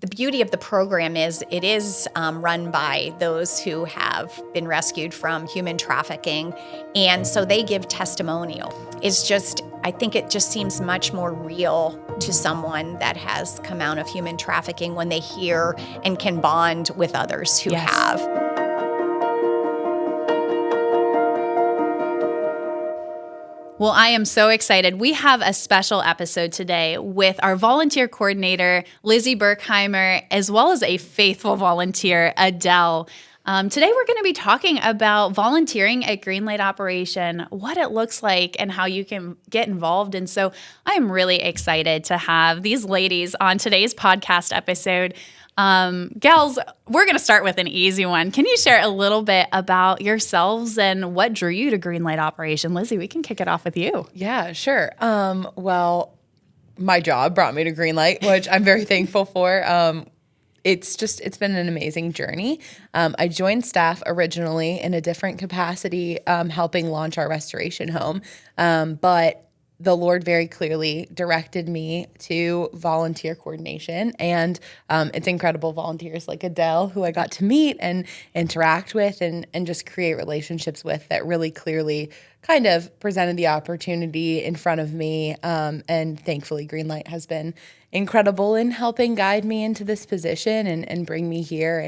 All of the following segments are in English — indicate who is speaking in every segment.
Speaker 1: the beauty of the program is it is run by those who have been rescued from human trafficking, and so they give testimonial. I think it just seems much more real to someone that has come out of human trafficking when they hear and can bond with others who have.
Speaker 2: Well, I am so excited. We have a special episode today with our volunteer coordinator, Lizzie Berkheimer, as well as a faithful volunteer, Adele. Today, we're going to be talking about volunteering at Greenlight Operation, what it looks like, and how you can get involved. And so I am really excited to have these ladies on today's podcast episode. Gals, we're going to start with an easy one. Can you share a little bit about yourselves and what drew you to Greenlight Operation? Lizzie, we can kick it off with you.
Speaker 3: Yeah, sure. Well, my job brought me to Greenlight, which I'm very thankful for. It's been an amazing journey. I joined staff originally in a different capacity, helping launch our restoration home. But the Lord very clearly directed me to volunteer coordination, and it's incredible volunteers like Adele, who I got to meet and interact with and just create relationships with, that really clearly kind of presented the opportunity in front of me. And thankfully, Greenlight has been incredible in helping guide me into this position and bring me here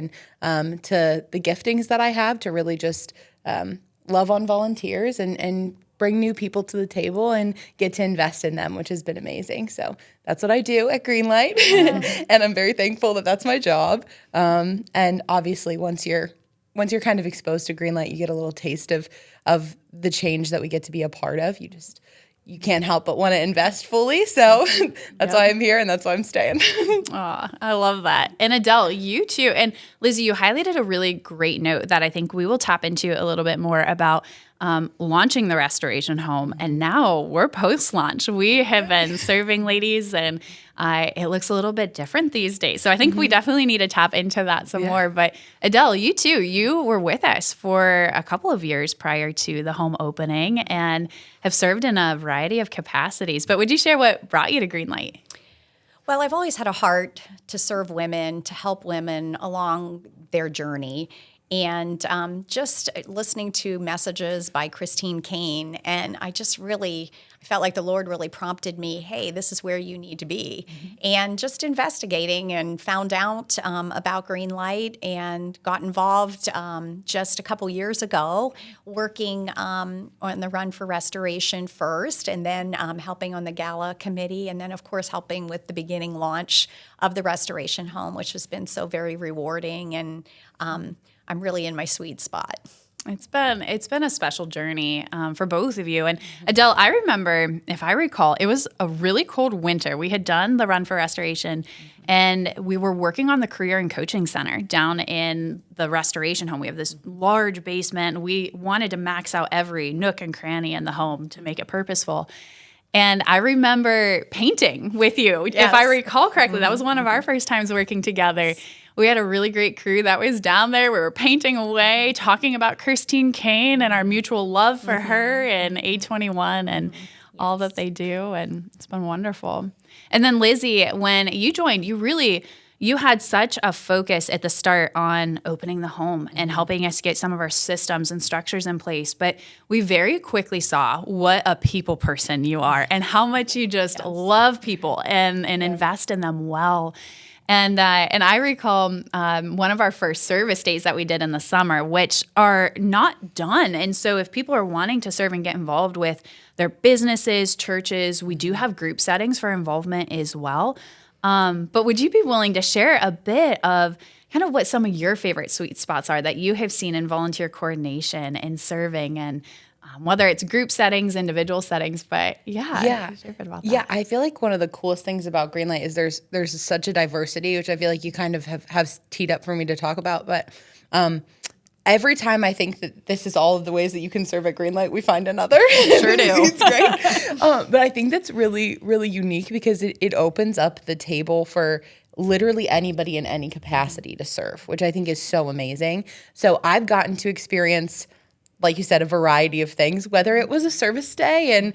Speaker 3: and to the giftings that I have to really just love on volunteers and bring new people to the table and get to invest in them, which has been amazing. So that's what I do at Greenlight, and I'm very thankful that that's my job. And obviously, once you're kind of exposed to Greenlight, you get a little taste of the change that we get to be a part of. You can't help but want to invest fully. So that's why I'm here, and that's why I'm staying.
Speaker 2: Aw, I love that. And Adele, you too. And Lizzie, you highlighted a really great note that I think we will tap into a little bit more about launching the restoration home. And now we're post-launch. We have been serving ladies, and it looks a little bit different these days. So I think we definitely need to tap into that some more. But Adele, you too, you were with us for a couple of years prior to the home opening and have served in a variety of capacities. But would you share what brought you to Greenlight?
Speaker 1: Well, I've always had a heart to serve women, to help women along their journey. And just listening to messages by Christine Kane, and I felt like the Lord really prompted me, hey, this is where you need to be. And just investigating and found out about Greenlight and got involved just a couple years ago, working on the Run for Restoration first, and then helping on the gala committee, and then, of course, helping with the beginning launch of the restoration home, which has been so very rewarding. And I'm really in my sweet spot.
Speaker 2: It's been a special journey for both of you. And Adele, I remember, if I recall, it was a really cold winter. We had done the Run for Restoration, and we were working on the Career and Coaching Center down in the restoration home. We have this large basement. We wanted to max out every nook and cranny in the home to make it purposeful. And I remember painting with you, if I recall correctly. That was one of our first times working together. We had a really great crew that was down there. We were painting away, talking about Christine Kane and our mutual love for her and A21 and all that they do. And it's been wonderful. And then Lizzie, when you joined, you had such a focus at the start on opening the home and helping us get some of our systems and structures in place. But we very quickly saw what a people person you are and how much you just love people and invest in them well. And I recall one of our first service days that we did in the summer, which are not done. And so if people are wanting to serve and get involved with their businesses, churches, we do have group settings for involvement as well. But would you be willing to share a bit of kind of what some of your favorite sweet spots are that you have seen in volunteer coordination and serving, and whether it's group settings, individual settings, but share a bit about that.
Speaker 3: Yeah, I feel like one of the coolest things about Greenlight is there's such a diversity, which I feel like you kind of have teed up for me to talk about. But every time I think that this is all of the ways that you can serve at Greenlight, we find another.
Speaker 2: Sure do.
Speaker 3: It's great. But I think that's really, really unique because it opens up the table for literally anybody in any capacity to serve, which I think is so amazing. So I've gotten to experience like you said, a variety of things, whether it was a service day and,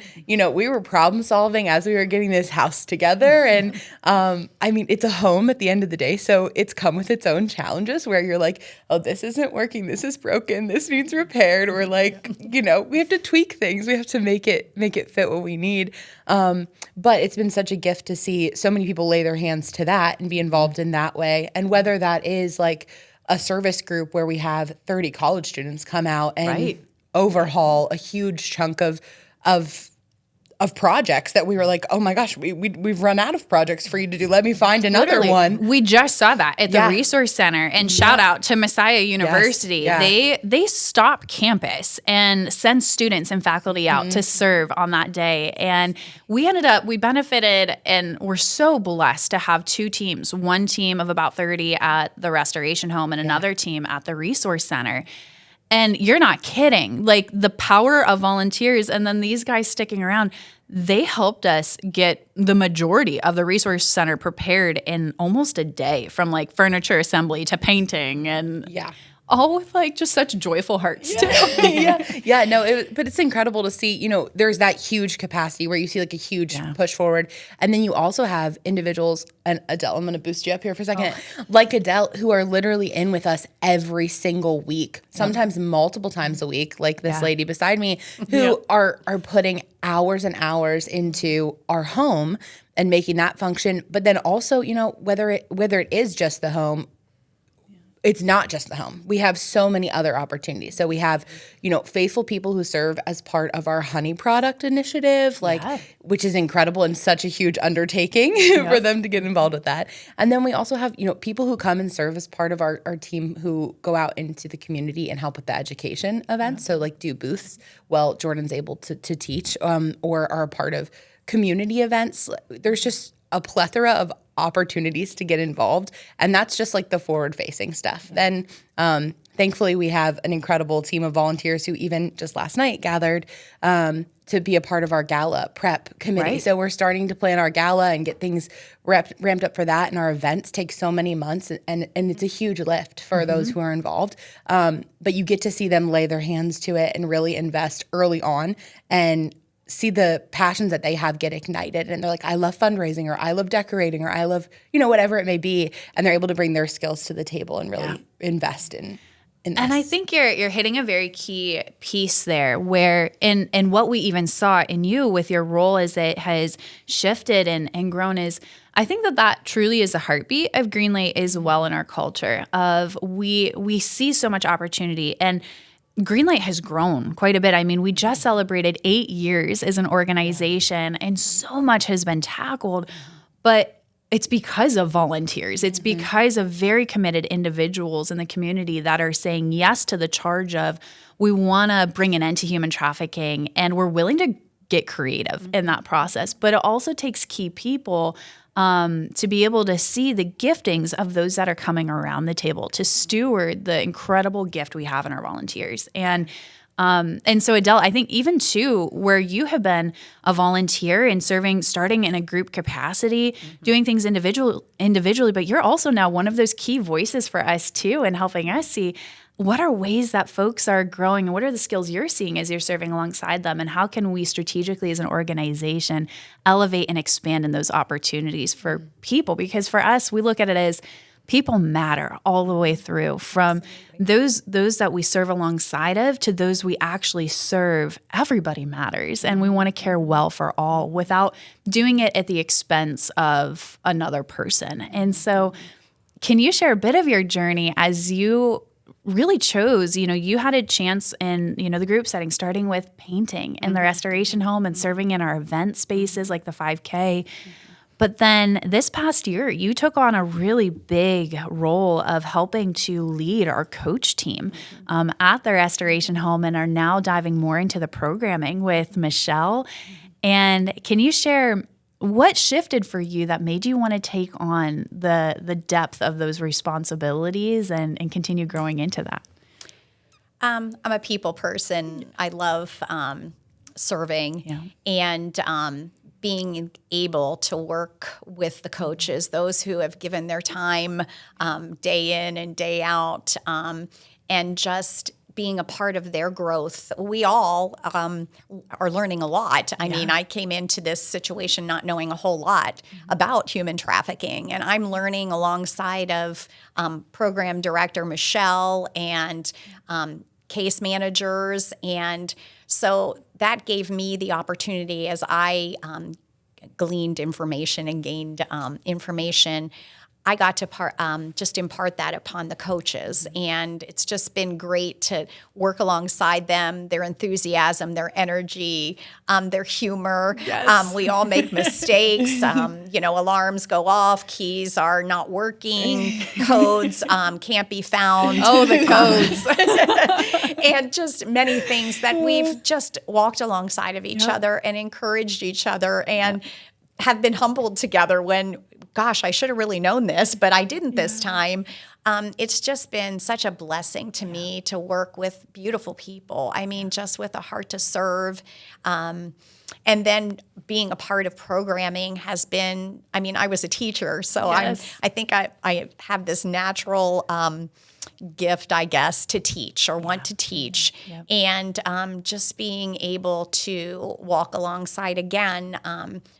Speaker 3: we were problem solving as we were getting this house together. And it's a home at the end of the day. So it's come with its own challenges where you're like, oh, this isn't working. This is broken. This needs repaired. Or like, we have to tweak things. We have to make it fit what we need. But it's been such a gift to see so many people lay their hands to that and be involved in that way. And whether that is like a service group where we have 30 college students come out and overhaul a huge chunk of projects that we were like, oh my gosh, we've run out of projects for you to do. Let me find another one.
Speaker 2: We just saw that at the Resource Center, and shout out to Messiah University.
Speaker 3: Yes.
Speaker 2: They stop campus and send students and faculty out to serve on that day. And we benefited, and we're so blessed to have two teams, one team of about 30 at the Restoration Home and another team at the Resource Center. And you're not kidding. Like the power of volunteers and then these guys sticking around, they helped us get the majority of the Resource Center prepared in almost a day, from like furniture assembly to painting and all with like just such joyful hearts too.
Speaker 3: But it's incredible to see, there's that huge capacity where you see like a huge push forward. And then you also have individuals, and Adele, I'm going to boost you up here for a second, like Adele, who are literally in with us every single week, sometimes multiple times a week, like this lady beside me, who are putting hours and hours into our home and making that function. But then also, whether it is just the home, it's not just the home. We have so many other opportunities. So we have, faithful people who serve as part of our honey product initiative, which is incredible and such a huge undertaking for them to get involved with that. And then we also have, people who come and serve as part of our team who go out into the community and help with the education events. So like do booths while Jordan's able to teach, or are a part of community events. There's just a plethora of opportunities to get involved, and that's just like the forward-facing stuff. Then thankfully we have an incredible team of volunteers who even just last night gathered to be a part of our gala prep committee. So we're starting to plan our gala and get things ramped up for that, and our events take so many months, and it's a huge lift for those who are involved. But you get to see them lay their hands to it and really invest early on and see the passions that they have get ignited. And they're like, I love fundraising, or I love decorating, or I love, whatever it may be. And they're able to bring their skills to the table and really invest in this.
Speaker 2: And I think you're hitting a very key piece there, where in what we even saw in you with your role as it has shifted and grown is, I think that truly is the heartbeat of Greenlight as well in our culture of we see so much opportunity, and Greenlight has grown quite a bit. I mean, we just celebrated 8 years as an organization, and so much has been tackled, but it's because of volunteers. It's because of very committed individuals in the community that are saying yes to the charge of, we want to bring an end to human trafficking, and we're willing to get creative in that process. But it also takes key people to be able to see the giftings of those that are coming around the table, to steward the incredible gift we have in our volunteers. And so Adele, I think even too, where you have been a volunteer and serving, starting in a group capacity, doing things individually, but you're also now one of those key voices for us too, and helping us see what are ways that folks are growing, and what are the skills you're seeing as you're serving alongside them, and how can we strategically as an organization elevate and expand in those opportunities for people? Because for us, we look at it as people matter all the way through, from those that we serve alongside of to those we actually serve. Everybody matters, and we want to care well for all without doing it at the expense of another person. And so can you share a bit of your journey as you really chose, you had a chance in, the group setting, starting with painting in the Restoration Home and serving in our event spaces like the 5K. But then this past year, you took on a really big role of helping to lead our coach team at the Restoration Home, and are now diving more into the programming with Michelle. And can you share what shifted for you that made you want to take on the depth of those responsibilities and continue growing into that?
Speaker 1: I'm a people person. I love serving and being able to work with the coaches, those who have given their time day in and day out, and just being a part of their growth. We all are learning a lot. I mean, I came into this situation not knowing a whole lot about human trafficking, and I'm learning alongside of program director Michelle and case managers. And so that gave me the opportunity as I gleaned information and gained information. I got to just impart that upon the coaches, and it's just been great to work alongside them, their enthusiasm, their energy, their humor.
Speaker 2: Yes.
Speaker 1: We all make mistakes. Alarms go off, keys are not working, codes can't be found.
Speaker 2: Oh, the codes.
Speaker 1: And just many things that we've just walked alongside of each other and encouraged each other and have been humbled together when, gosh, I should have really known this, but I didn't this time. It's just been such a blessing to me to work with beautiful people. I mean, just with a heart to serve. And then being a part of programming has been, I mean, I was a teacher, so I think I have this natural gift, I guess, to teach or want to teach. Yep. And just being able to walk alongside again,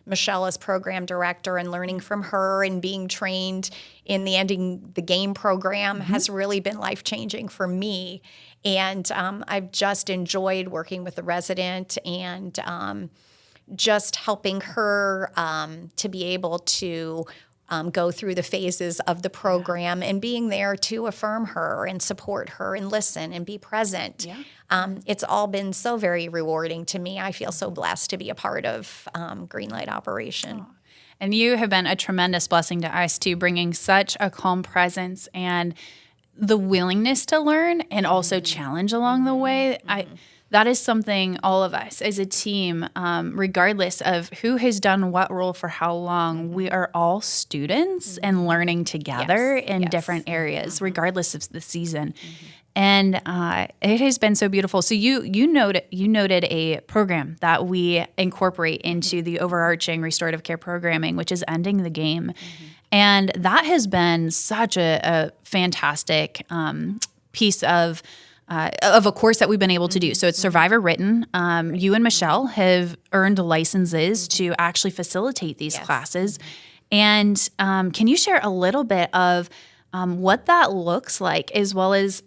Speaker 1: Michelle as program director and learning from her and being trained in the Ending the Game program has really been life-changing for me. And I've just enjoyed working with the resident and just helping her to be able to go through the phases of the program and being there to affirm her and support her and listen and be present. Yeah. It's all been so very rewarding to me. I feel so blessed to be a part of Greenlight Operation.
Speaker 2: Oh. And you have been a tremendous blessing to us too, bringing such a calm presence and the willingness to learn and also challenge along the way. That is something all of us as a team, regardless of who has done what role for how long, we are all students and learning together in different areas, regardless of the season. And it has been so beautiful. So you noted a program that we incorporate into the overarching restorative care programming, which is Ending the Game. And that has been such a fantastic piece of a course that we've been able to do. So it's survivor written. You and Michelle have earned licenses to actually facilitate these classes. And can you share a little bit of what that looks like, as well as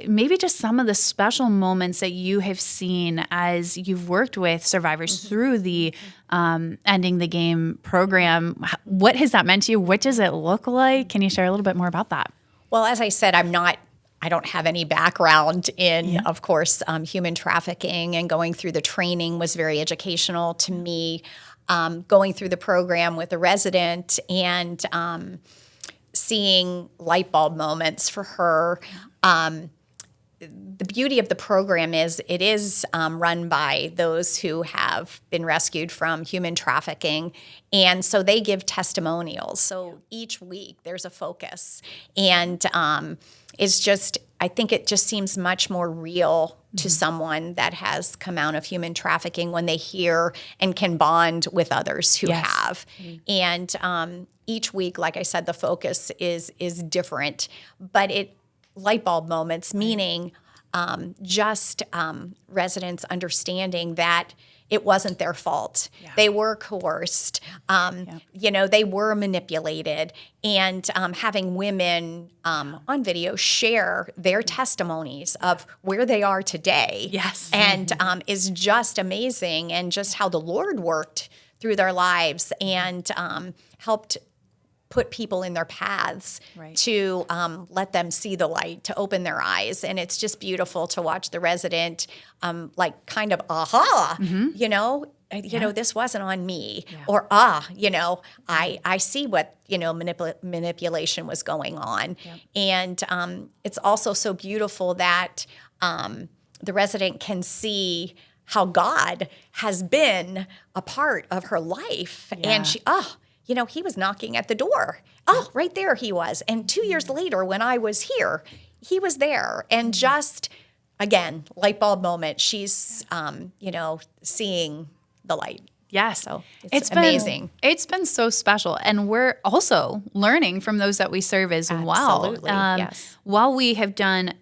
Speaker 2: maybe just some of the special moments that you have seen as you've worked with survivors through the Ending the Game program? What has that meant to you? What does it look like? Can you share a little bit more about that?
Speaker 1: Well, as I said, I don't have any background in, of course, human trafficking, and going through the training was very educational to me. Going through the program with a resident and seeing light bulb moments for her. The beauty of the program is it is run by those who have been rescued from human trafficking, and so they give testimonials. So each week there's a focus, and it's just, I think it just seems much more real to someone that has come out of human trafficking when they hear and can bond with others who have. And each week, like I said, the focus is different, but light bulb moments, meaning just residents understanding that it wasn't their fault. They were coerced. They were manipulated. And having women on video share their testimonies of where they are today. And is just amazing, and just how the Lord worked through their lives and helped put people in their paths to let them see the light, to open their eyes. And it's just beautiful to watch the resident kind of, this wasn't on me. Or, I see what, manipulation was going on. And it's also so beautiful that the resident can see how God has been a part of her life. And she, he was knocking at the door. Oh, right there he was. And 2 years later, when I was here, he was there. And just, again, light bulb moment. She's, seeing the light.
Speaker 2: Yes.
Speaker 1: So it's amazing.
Speaker 2: It's been so special. And we're also learning from those that we serve as well.
Speaker 1: Absolutely, yes.
Speaker 2: While we have done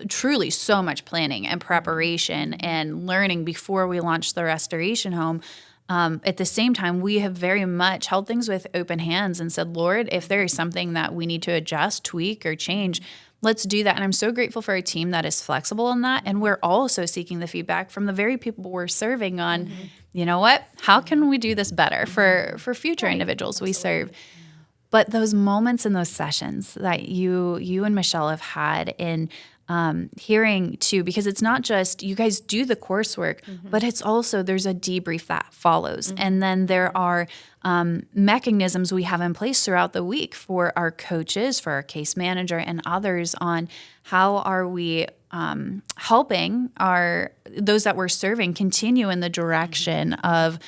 Speaker 2: truly so much planning and preparation and learning before we launched the restoration home. At the same time, we have very much held things with open hands and said, Lord, if there is something that we need to adjust, tweak, or change, let's do that. And I'm so grateful for a team that is flexible in that. And we're also seeking the feedback from the very people we're serving on, you know what, how can we do this better for future individuals we serve? But those moments in those sessions that you and Michelle have had in hearing too, because it's not just you guys do the coursework, but it's also there's a debrief that follows. And then there are mechanisms we have in place throughout the week for our coaches, for our case manager and others on how are we helping those that we're serving continue in the direction of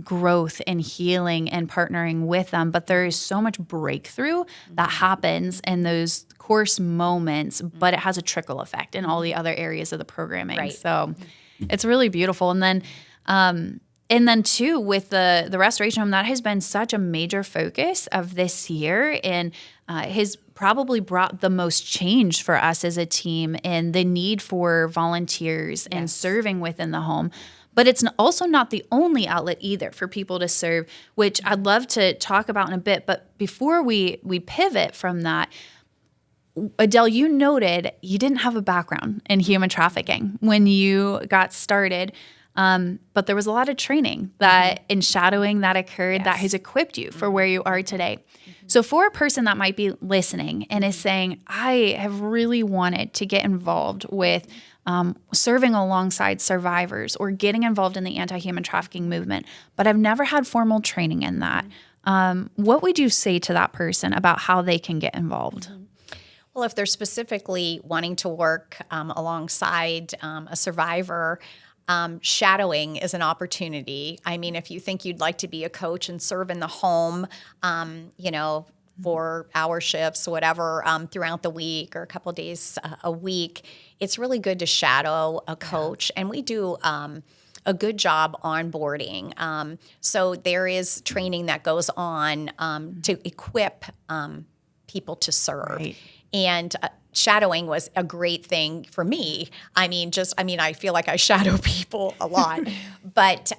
Speaker 2: growth and healing and partnering with them. But there is so much breakthrough that happens in those course moments, but it has a trickle effect in all the other areas of the programming.
Speaker 1: Right.
Speaker 2: So it's really beautiful. And then too, with the restoration home, that has been such a major focus of this year and has probably brought the most change for us as a team and the need for volunteers and serving within the home. But it's also not the only outlet either for people to serve, which I'd love to talk about in a bit. But before we pivot from that, Adele, you noted you didn't have a background in human trafficking when you got started, but there was a lot of training that in shadowing that occurred that has equipped you for where you are today. So for a person that might be listening and is saying, I have really wanted to get involved with serving alongside survivors or getting involved in the anti-human trafficking movement, but I've never had formal training in that. What would you say to that person about how they can get involved?
Speaker 1: Well, if they're specifically wanting to work alongside a survivor, shadowing is an opportunity. I mean, if you think you'd like to be a coach and serve in the home, for hour shifts, whatever, throughout the week or a couple of days a week, it's really good to shadow a coach. And we do a good job onboarding. So there is training that goes on to equip people to serve.
Speaker 2: Right.
Speaker 1: And shadowing was a great thing for me. I feel like I shadow people a lot, but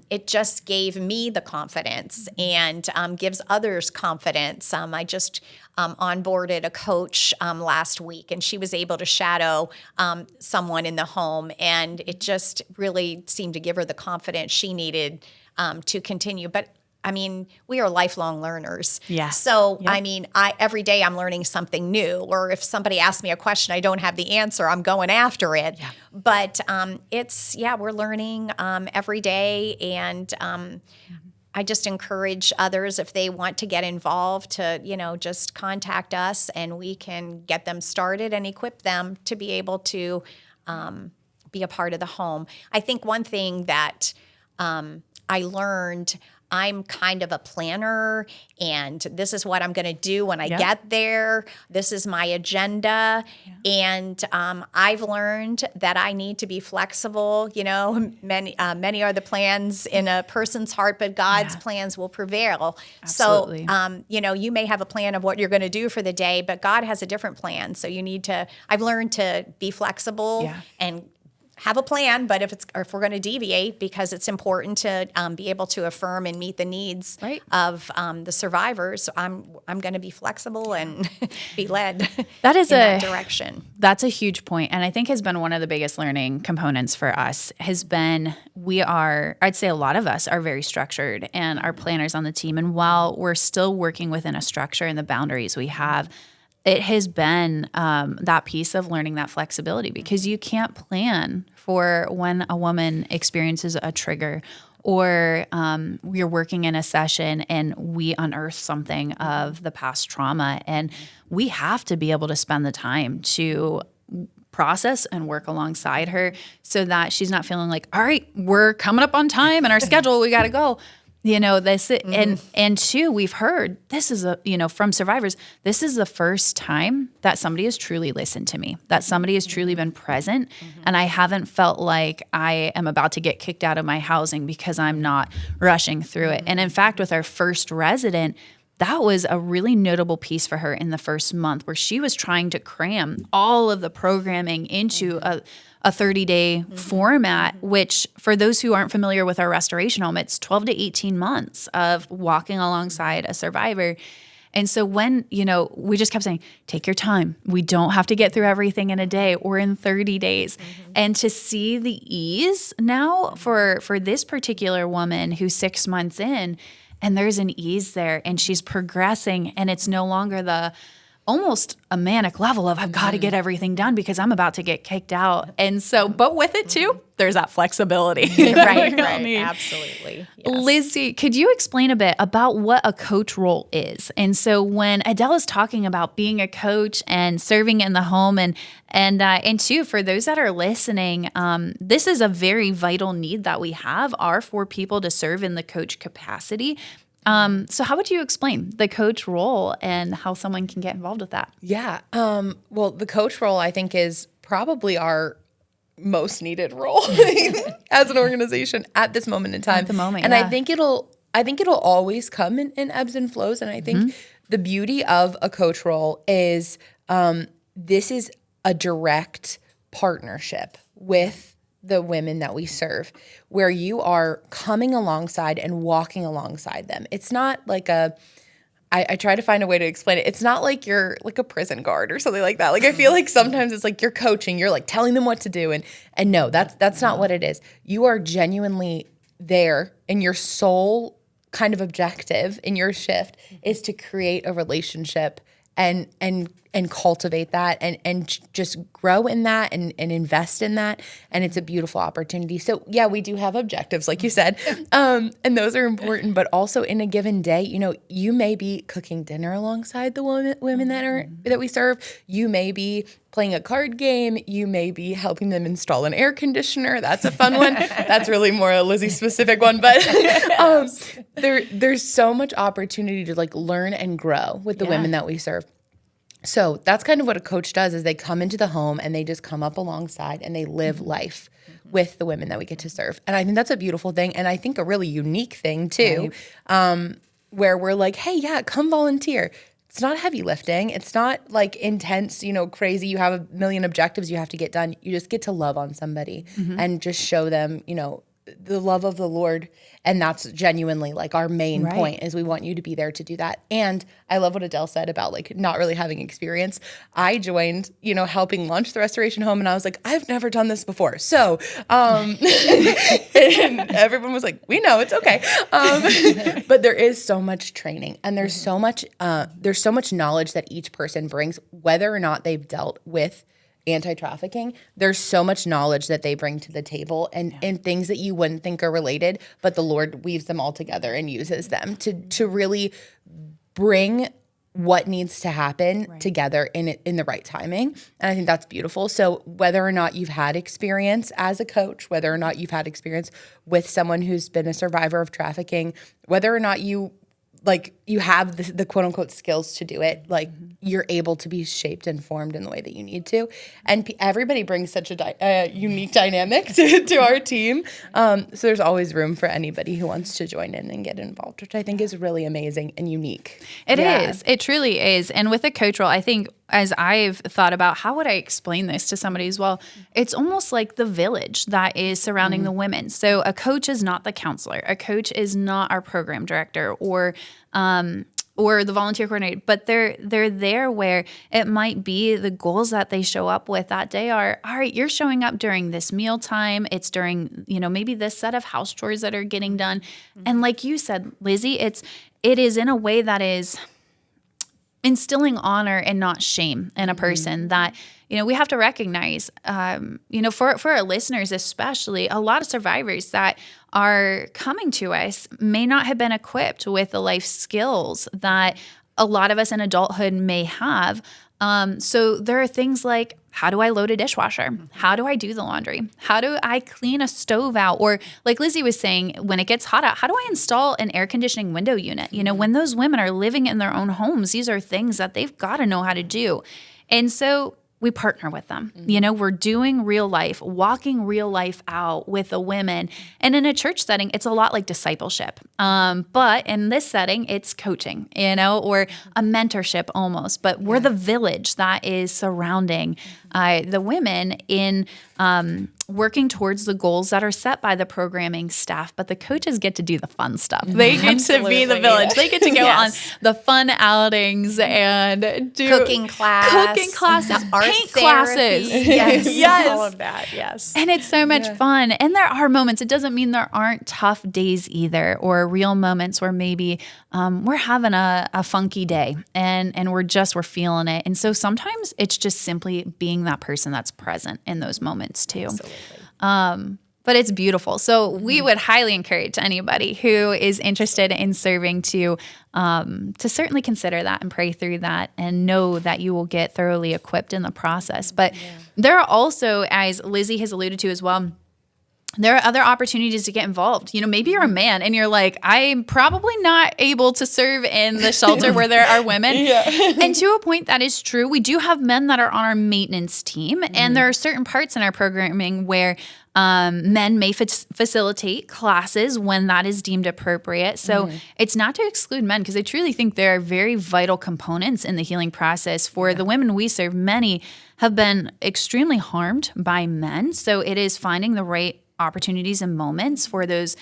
Speaker 1: it just gave me the confidence and gives others confidence. I just onboarded a coach last week, and she was able to shadow someone in the home, and it just really seemed to give her the confidence she needed to continue. But I mean, we are lifelong learners.
Speaker 2: Yeah.
Speaker 1: So, yep. Every day I'm learning something new, or if somebody asks me a question, I don't have the answer, I'm going after it. Yeah. But we're learning every day. And I just encourage others, if they want to get involved, to, just contact us and we can get them started and equip them to be able to be a part of the home. I think one thing that I learned, I'm kind of a planner, and this is what I'm going to do when I get there. This is my agenda. Yeah. And I've learned that I need to be flexible. Many are the plans in a person's heart, but God's plans will prevail.
Speaker 2: Absolutely.
Speaker 1: So, you may have a plan of what you're going to do for the day, but God has a different plan. So I've learned to be flexible and have a plan, but if we're going to deviate, because it's important to be able to affirm and meet the needs of the survivors, I'm going to be flexible and be led
Speaker 2: that is
Speaker 1: in that direction.
Speaker 2: That's a huge point, and I think has been one of the biggest learning components for us. I'd say a lot of us are very structured and are planners on the team, and while we're still working within a structure and the boundaries we have, it has been that piece of learning that flexibility, because you can't plan for when a woman experiences a trigger or you're working in a session and we unearth something of the past trauma. And we have to be able to spend the time to process and work alongside her so that she's not feeling like, all right, we're coming up on time and our schedule, we got to go. And two, we've heard this is from survivors, this is the first time that somebody has truly listened to me, that somebody has truly been present. And I haven't felt like I am about to get kicked out of my housing because I'm not rushing through it. And in fact, with our first resident, that was a really notable piece for her in the first month, where she was trying to cram all of the programming into a 30-day format, which for those who aren't familiar with our restoration home, it's 12 to 18 months of walking alongside a survivor. And so when, we just kept saying, take your time. We don't have to get through everything in a day or in 30 days. And to see the ease now for this particular woman who's 6 months in, and there's an ease there, and she's progressing, and it's no longer the almost a manic level of I've got to get everything done because I'm about to get kicked out. And so, but with it too, there's that flexibility.
Speaker 1: Right. Absolutely. Yes.
Speaker 2: Lizzie, could you explain a bit about what a coach role is? And so when Adele is talking about being a coach and serving in the home, and too, for those that are listening, this is a very vital need that we have, are for people to serve in the coach capacity. So how would you explain the coach role and how someone can get involved with that?
Speaker 3: Yeah. Well, the coach role, I think, is probably our most needed role as an organization at this moment in time.
Speaker 2: At the moment,
Speaker 3: and
Speaker 2: yeah.
Speaker 3: I think it'll always come in ebbs and flows. And I think the beauty of a coach role is this is a direct partnership with the women that we serve, where you are coming alongside and walking alongside them. It's not like I try to find a way to explain it. It's not like you're like a prison guard or something like that. Like, I feel like sometimes it's like you're coaching, you're like telling them what to do. And no, that's not what it is. You are genuinely there, and your sole kind of objective in your shift is to create a relationship and cultivate that and just grow in that and invest in that. And it's a beautiful opportunity. So yeah, we do have objectives, like you said, and those are important, but also in a given day, you may be cooking dinner alongside the women that we serve. You may be playing a card game. You may be helping them install an air conditioner. That's a fun one. That's really more a Lizzie specific one, but there's so much opportunity to like learn and grow with the women that we serve. So that's kind of what a coach does, is they come into the home and they just come up alongside and they live life with the women that we get to serve. And I think that's a beautiful thing. And I think a really unique thing too, where we're like, hey, yeah, come volunteer. It's not heavy lifting. It's not like intense, crazy. You have a million objectives you have to get done. You just get to love on somebody and just show them, the love of the Lord. And that's genuinely like our main point, is we want you to be there to do that. And I love what Adele said about like not really having experience. I joined, helping launch the restoration home, and I was like, I've never done this before. So, and everyone was like, we know, it's okay. But there is so much training, and there's so much knowledge that each person brings, whether or not they've dealt with anti-trafficking. There's so much knowledge that they bring to the table, and things that you wouldn't think are related, but the Lord weaves them all together and uses them to really bring what needs to happen together in the right timing. And I think that's beautiful. So whether or not you've had experience as a coach, whether or not you've had experience with someone who's been a survivor of trafficking, whether or not you have the quote unquote skills to do it, like you're able to be shaped and formed in the way that you need to. And everybody brings such a unique dynamic to our team. So there's always room for anybody who wants to join in and get involved, which I think is really amazing and unique.
Speaker 2: It is. It truly is. And with a coach role, I think, as I've thought about how would I explain this to somebody as well, it's almost like the village that is surrounding the women. So a coach is not the counselor. A coach is not our program director or the volunteer coordinator, but they're there where it might be the goals that they show up with that day are, all right, you're showing up during this meal time. It's during, maybe this set of house chores that are getting done. And like you said, Lizzie, it is in a way that is instilling honor and not shame in a person that, we have to recognize, for our listeners, especially a lot of survivors that are coming to us may not have been equipped with the life skills that a lot of us in adulthood may have. So there are things like, how do I load a dishwasher? How do I do the laundry? How do I clean a stove out? Or like Lizzie was saying, when it gets hot out, how do I install an air conditioning window unit? When those women are living in their own homes, these are things that they've got to know how to do. And so we partner with them. You know, we're doing real life, walking real life out with the women. And in a church setting, it's a lot like discipleship. But in this setting, it's coaching, you know, or a mentorship almost. But we're the village that is surrounding the women in working towards the goals that are set by the programming staff, but the coaches get to do the fun stuff. They get to be the village. They get to go on the fun outings and do
Speaker 1: cooking
Speaker 2: classes,
Speaker 1: art
Speaker 2: paint
Speaker 1: therapy.
Speaker 2: classes.
Speaker 1: Yes. All of that. Yes.
Speaker 2: And it's so much fun. And there are moments. It doesn't mean there aren't tough days either, or real moments where maybe we're having a funky day and we're feeling it. And so sometimes it's just simply being that person that's present in those moments too. But it's beautiful. So we would highly encourage anybody who is interested in serving to certainly consider that and pray through that and know that you will get thoroughly equipped in the process. But there are also, as Lizzie has alluded to as well, there are other opportunities to get involved. You know, maybe you're a man and you're like, I'm probably not able to serve in the shelter where there are women. And to a point, that is true. We do have men that are on our maintenance team. And there are certain parts in our programming where men may facilitate classes when that is deemed appropriate. So it's not to exclude men, because I truly think there are very vital components in the healing process. For the women we serve, many have been extremely harmed by men. So it is finding the right opportunities and moments for those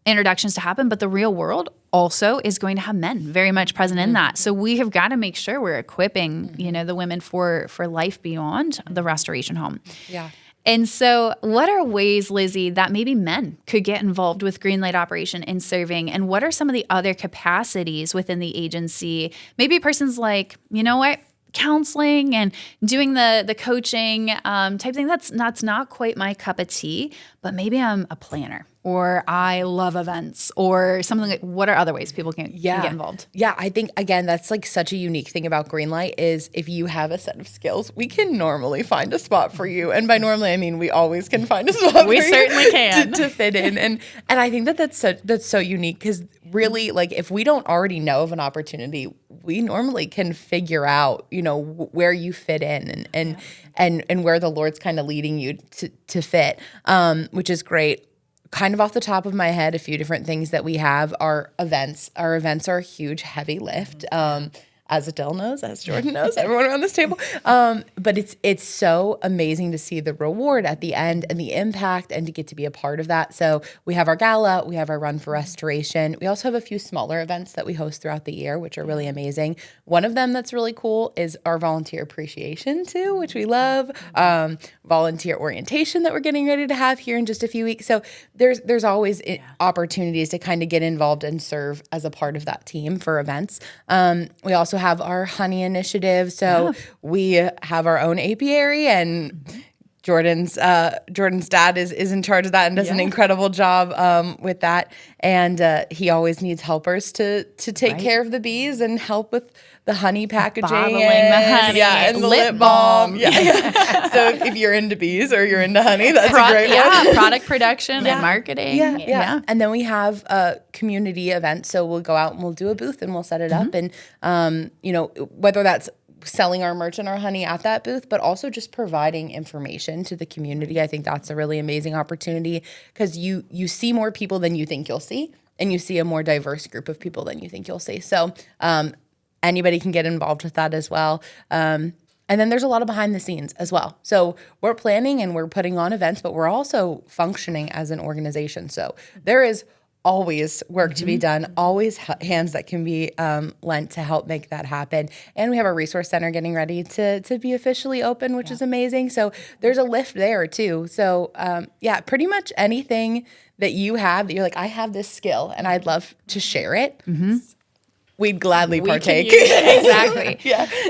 Speaker 2: introductions to happen. But the real world also is going to have men very much present in that. So we have got to make sure we're equipping, you know, the women for life beyond the restoration home. And so what are ways, Lizzie, that maybe men could get involved with Greenlight Operation in serving? And what are some of the other capacities within the agency? Maybe a person's like, you know what, counseling and doing the coaching type thing, that's not quite my cup of tea, but maybe I'm a planner, or I love events, or something like. What are other ways people can get involved?
Speaker 3: Yeah, I think, again, that's like such a unique thing about Greenlight is if you have a set of skills, we can normally find a spot for you. And by normally, I mean we always can find a spot
Speaker 2: we
Speaker 3: for
Speaker 2: certainly
Speaker 3: you
Speaker 2: can.
Speaker 3: to fit in. And I think that's so unique, because really, like, if we don't already know of an opportunity, we normally can figure out, you know, where you fit in and where the Lord's kind of leading you to fit, which is great. Kind of off the top of my head, a few different things that we have are events. Our events are a huge, heavy lift. As Adele knows, as Jordan knows, everyone around this table. But it's so amazing to see the reward at the end and the impact, and to get to be a part of that. So we have our gala, we have our Run for Restoration. We also have a few smaller events that we host throughout the year, which are really amazing. One of them that's really cool is our volunteer appreciation too, which we love. Volunteer orientation that we're getting ready to have here in just a few weeks. So there's always opportunities to kind of get involved and serve as a part of that team for events. We also have our honey initiative. So we have our own apiary, and Jordan's dad is in charge of that and does an incredible job with that. And he always needs helpers to take care of the bees and help with the honey packaging,
Speaker 2: bottling the honey,
Speaker 3: and the lip balm. So if you're into bees or you're into honey, that's a great one.
Speaker 2: Product production and marketing.
Speaker 3: And then we have a community event. So we'll go out and we'll do a booth and we'll set it up. And, you know, whether that's selling our merch and our honey at that booth, but also just providing information to the community. I think that's a really amazing opportunity, because you see more people than you think you'll see, and you see a more diverse group of people than you think you'll see. So anybody can get involved with that as well. And then there's a lot of behind the scenes as well. So we're planning and we're putting on events, but we're also functioning as an organization. So there is always work to be done, always hands that can be lent to help make that happen. And we have our resource center getting ready to be officially open, which is amazing. So there's a lift there too. So pretty much anything that you have that you're like, I have this skill and I'd love to share it. We'd gladly partake.
Speaker 2: Exactly.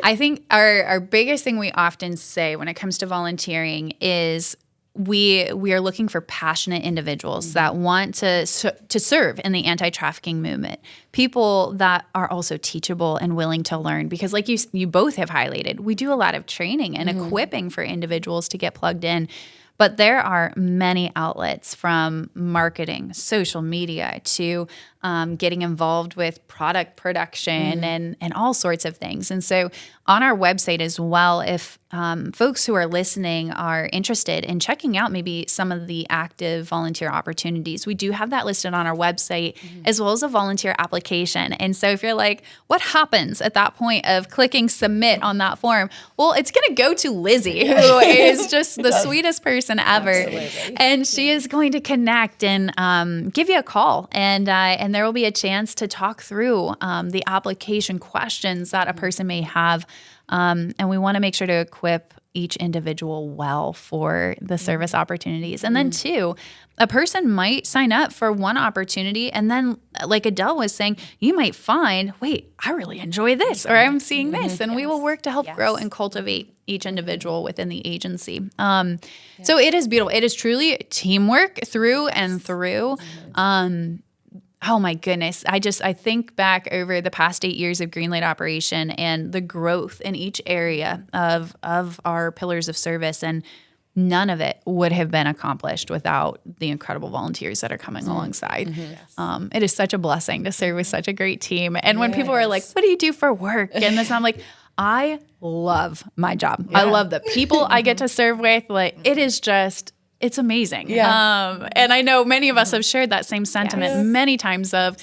Speaker 2: I think our biggest thing we often say when it comes to volunteering is we are looking for passionate individuals that want to serve in the anti-trafficking movement. People that are also teachable and willing to learn, because like you both have highlighted, we do a lot of training and equipping for individuals to get plugged in. But there are many outlets, from marketing, social media, to getting involved with product production and all sorts of things. And so on our website as well, if folks who are listening are interested in checking out maybe some of the active volunteer opportunities, we do have that listed on our website as well as a volunteer application. And so if you're like, what happens at that point of clicking submit on that form? Well, it's going to go to Lizzie, who is just the sweetest person ever.
Speaker 1: Absolutely.
Speaker 2: And she is going to connect and give you a call. And there will be a chance to talk through the application questions that a person may have. And we want to make sure to equip each individual well for the service opportunities. And then two, a person might sign up for one opportunity and then, like Adele was saying, you might find, wait, I really enjoy this, or I'm seeing this, and we will work to help grow and cultivate each individual within the agency. So it is beautiful. It is truly teamwork through and through. Oh my goodness. I think back over the past 8 years of Greenlight Operation and the growth in each area of our pillars of service, and none of it would have been accomplished without the incredible volunteers that are coming alongside. It is such a blessing to serve with such a great team. And when people are like, what do you do for work? And this, I'm like, I love my job. I love the people I get to serve with. Like, it is just, it's amazing. And I know many of us have shared that same sentiment many times of,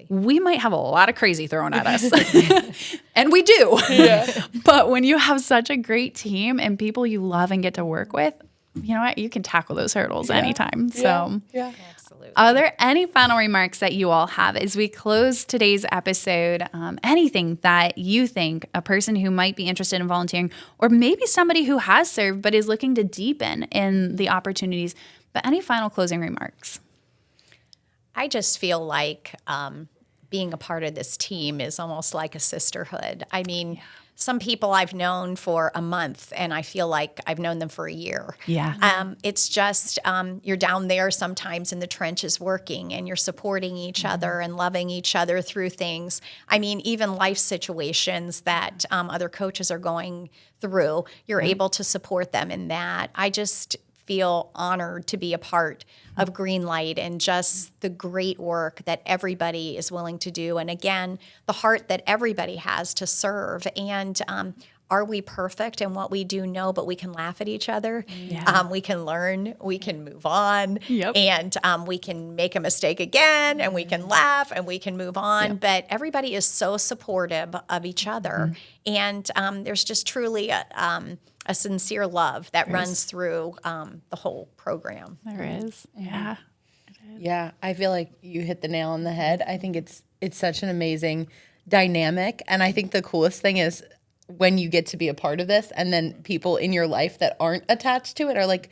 Speaker 2: we might have a lot of crazy thrown at us. And we do. But when you have such a great team and people you love and get to work with, you know what? You can tackle those hurdles anytime. So
Speaker 1: Absolutely.
Speaker 2: are there any final remarks that you all have as we close today's episode? Anything that you think a person who might be interested in volunteering, or maybe somebody who has served but is looking to deepen in the opportunities, but any final closing remarks?
Speaker 1: I just feel like being a part of this team is almost like a sisterhood. I mean, some people I've known for a month, and I feel like I've known them for a year. It's just you're down there sometimes in the trenches working, and you're supporting each other and loving each other through things. I mean, even life situations that other coaches are going through, you're able to support them in that. I just feel honored to be a part of Greenlight and just the great work that everybody is willing to do. And again, the heart that everybody has to serve. And are we perfect in what we do? No, but we can laugh at each other. We can learn, we can move on, and we can make a mistake again, and we can laugh and we can move on. But everybody is so supportive of each other. And there's just truly a sincere love that runs through the whole program.
Speaker 2: There is.
Speaker 3: Yeah, I feel like you hit the nail on the head. I think it's such an amazing dynamic. And I think the coolest thing is when you get to be a part of this, and then people in your life that aren't attached to it are like,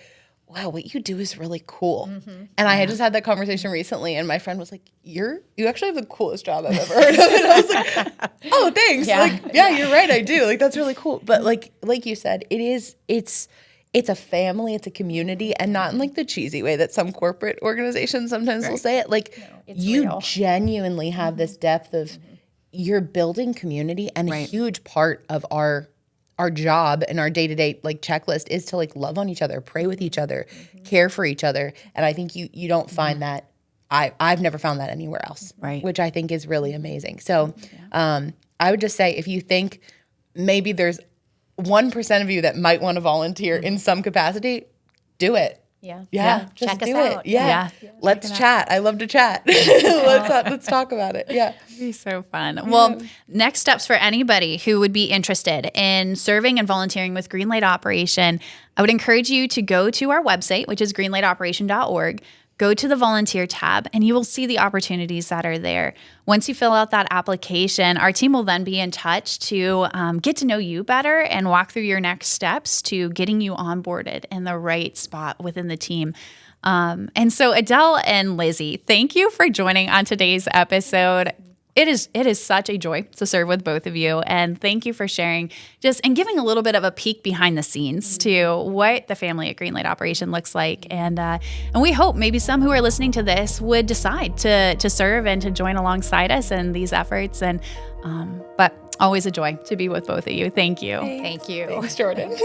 Speaker 3: wow, what you do is really cool. And I had just had that conversation recently, and my friend was like, you actually have the coolest job I've ever heard of. And I was like, oh, thanks. You're right, I do. Like, that's really cool. But like you said, it's a family, it's a community, and not in like the cheesy way that some corporate organizations sometimes will say it. Like, you real. Genuinely have this depth of you're building community, and a huge part of our job and our day-to-day like checklist is to like love on each other, pray with each other, care for each other. And I think you don't find that. I've never found that anywhere else, which I think is really amazing. So I would just say, if you think maybe there's 1% of you that might want to volunteer in some capacity, do it. Just
Speaker 1: check us
Speaker 3: do
Speaker 1: out.
Speaker 3: it. Let's chat. I love to chat. Let's talk about it. It'd
Speaker 2: be so fun. Well, next steps for anybody who would be interested in serving and volunteering with Greenlight Operation, I would encourage you to go to our website, which is greenlightoperation.org. Go to the volunteer tab, and you will see the opportunities that are there. Once you fill out that application, our team will then be in touch to get to know you better and walk through your next steps to getting you onboarded in the right spot within the team. And so Adele and Lizzie, thank you for joining on today's episode. It is such a joy to serve with both of you, and thank you for sharing and giving a little bit of a peek behind the scenes to what the family at Greenlight Operation looks like. And we hope maybe some who are listening to this would decide to serve and to join alongside us in these efforts. And but always a joy to be with both of you. Thank you.
Speaker 1: Thank you.
Speaker 3: Thanks, Jordan.